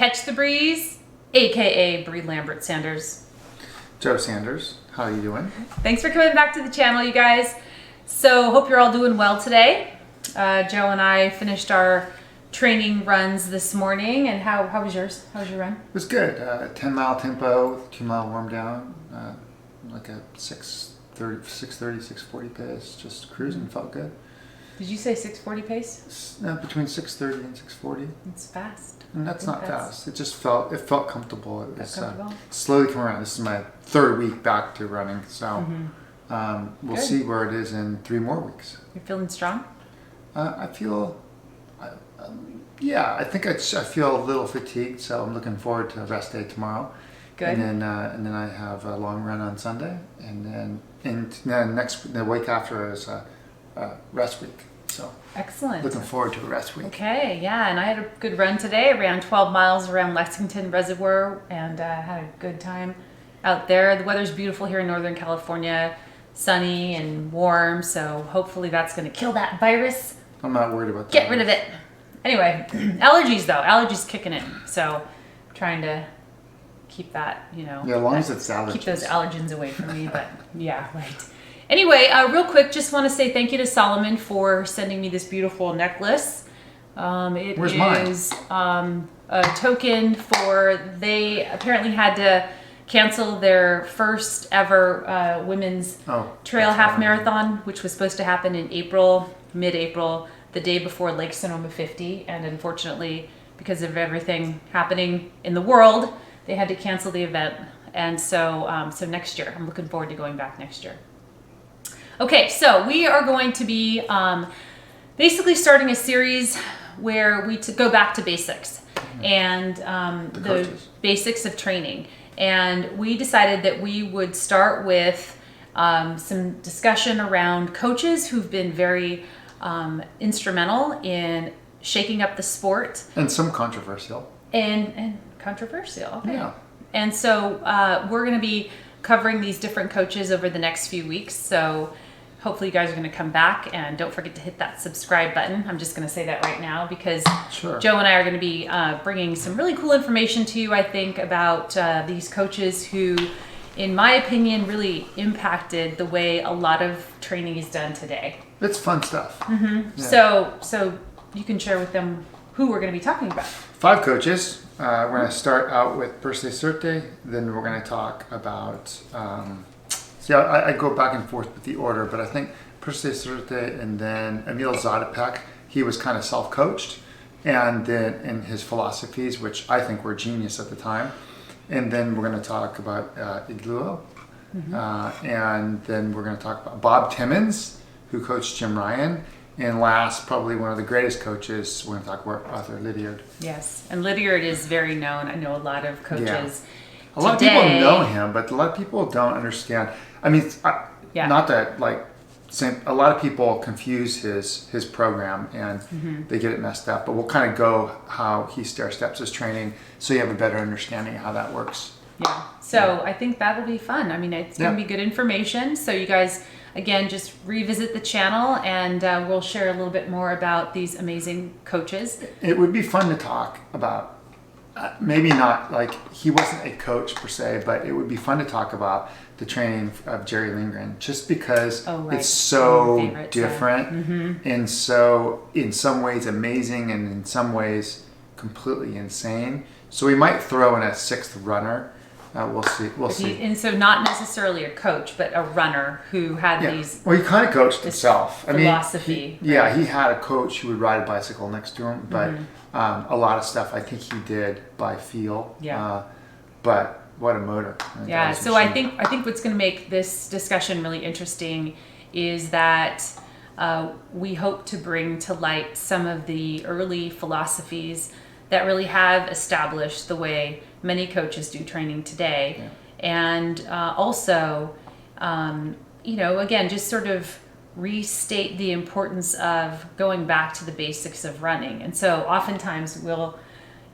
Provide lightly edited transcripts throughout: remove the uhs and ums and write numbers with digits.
Catch the Breeze, aka Bree Lambert Sanders. Joe Sanders, how are you doing? Thanks for coming back to the channel, you guys. So hope you're all doing well today. Joe and I finished our training runs this morning, and how was yours? How was your run? It was good. 10-mile tempo, 2-mile warm down, like a 6:30, 6:40 pace. Just cruising, felt good. Did you say 6:40 pace? Between 6:30 and 6:40. It's fast. And that's not fast. It just felt comfortable. It was comfortable? Slowly coming around. This is my third week back to running, so we'll Good. see where it is in 3 more weeks. You're feeling strong? I feel, I think I feel a little fatigued, so I'm looking forward to rest day tomorrow. Good. And then I have a long run on Sunday, and then the week after is a rest week. So Excellent. looking forward to a rest week. Okay, yeah, and I had a good run today. I ran 12 miles around Lexington Reservoir and had a good time out there. The weather's beautiful here in Northern California, sunny and warm, so hopefully that's going to kill that virus. I'm not worried about that. Get rid of it. Anyway, allergies though. Allergies kicking in. So trying to keep that, Yeah, as long as it's allergies. keep those allergens away from me, but yeah, right. Anyway, real quick, just want to say thank you to Solomon for sending me this beautiful necklace. Where's mine? A token for, they apparently had to cancel their first ever women's trail half marathon, which was supposed to happen in April, mid-April, the day before Lake Sonoma 50. And unfortunately, because of everything happening in the world, they had to cancel the event. And so, so next year, I'm looking forward to going back next year. Okay, so we are going to be basically starting a series where we go back to basics and the basics of training. And we decided that we would start with some discussion around coaches who've been very instrumental in shaking up the sport. And some controversial. And controversial, okay. Yeah. And so we're going to be covering these different coaches over the next few weeks. So hopefully you guys are going to come back, and don't forget to hit that subscribe button. I'm just going to say that right now because Joe and I are going to be bringing some really cool information to you, I think, about these coaches who, in my opinion, really impacted the way a lot of training is done today. It's fun stuff. Mm-hmm. Yeah. So you can share with them who we're going to be talking about. 5 coaches. We're going to start out with Per Se Certe, then we're going to talk about, I go back and forth with the order, but I think Per Se Certe and then Emil Zatopek, he was kind of self-coached, and then in his philosophies, which I think were genius at the time. And then we're going to talk about Igluo, and then we're going to talk about Bob Timmons, who coached Jim Ryan. And last, probably one of the greatest coaches, we're going to talk about Arthur Lydiard. Yes, and Lydiard is very known. I know a lot of coaches. A lot of people know him, but a lot of people don't understand. I mean, not that a lot of people confuse his program and they get it messed up. But we'll kind of go how he stair-steps his training, so you have a better understanding of how that works. Yeah. So I think that'll be fun. I mean, it's going to be good information. So you guys, again, just revisit the channel, and we'll share a little bit more about these amazing coaches. It would be fun to talk about. Maybe not he wasn't a coach per se, but it would be fun to talk about the training of Jerry Lindgren, just because it's so different and so in some ways amazing and in some ways completely insane. So we might throw in a 6th runner. We'll see. And so not necessarily a coach, but a runner who had these. Well, he kind of coached himself. Philosophy. He had a coach who would ride a bicycle next to him, but a lot of stuff I think he did by feel. Yeah. But what a motor! Yeah. So I think what's going to make this discussion really interesting is that we hope to bring to light some of the early philosophies that really have established the way many coaches do training today. Yeah. And also, again, just sort of restate the importance of going back to the basics of running. And so oftentimes we'll,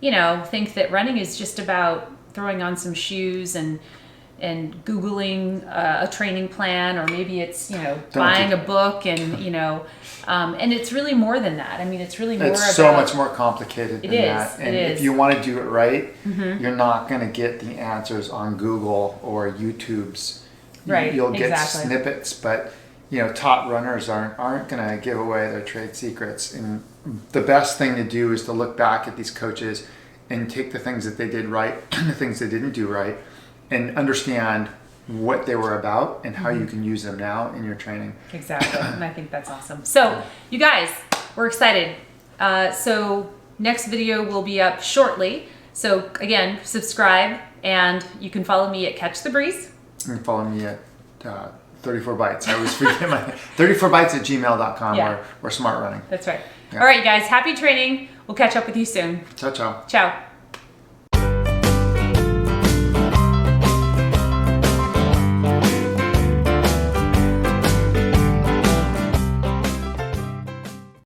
think that running is just about throwing on some shoes and and Googling a training plan, or maybe it's, buying a book and, and it's really more than that. I mean, it's really more It's so much more complicated than that. And it is. if you want to do it right, you're not going to get the answers on Google or YouTube's. Right, You'll get exactly. snippets, but top runners aren't going to give away their trade secrets. And the best thing to do is to look back at these coaches and take the things that they did right and the things they didn't do right, and understand what they were about and how you can use them now in your training. Exactly. And I think that's awesome. So you guys, we're excited. So next video will be up shortly. So again, subscribe, and you can follow me at Catch the Breeze. You can follow me at 34 Bytes. I always forget my 34bytes at gmail.com or Smart Running. That's right. Yeah. All right, you guys, happy training. We'll catch up with you soon. Ciao, ciao. Ciao.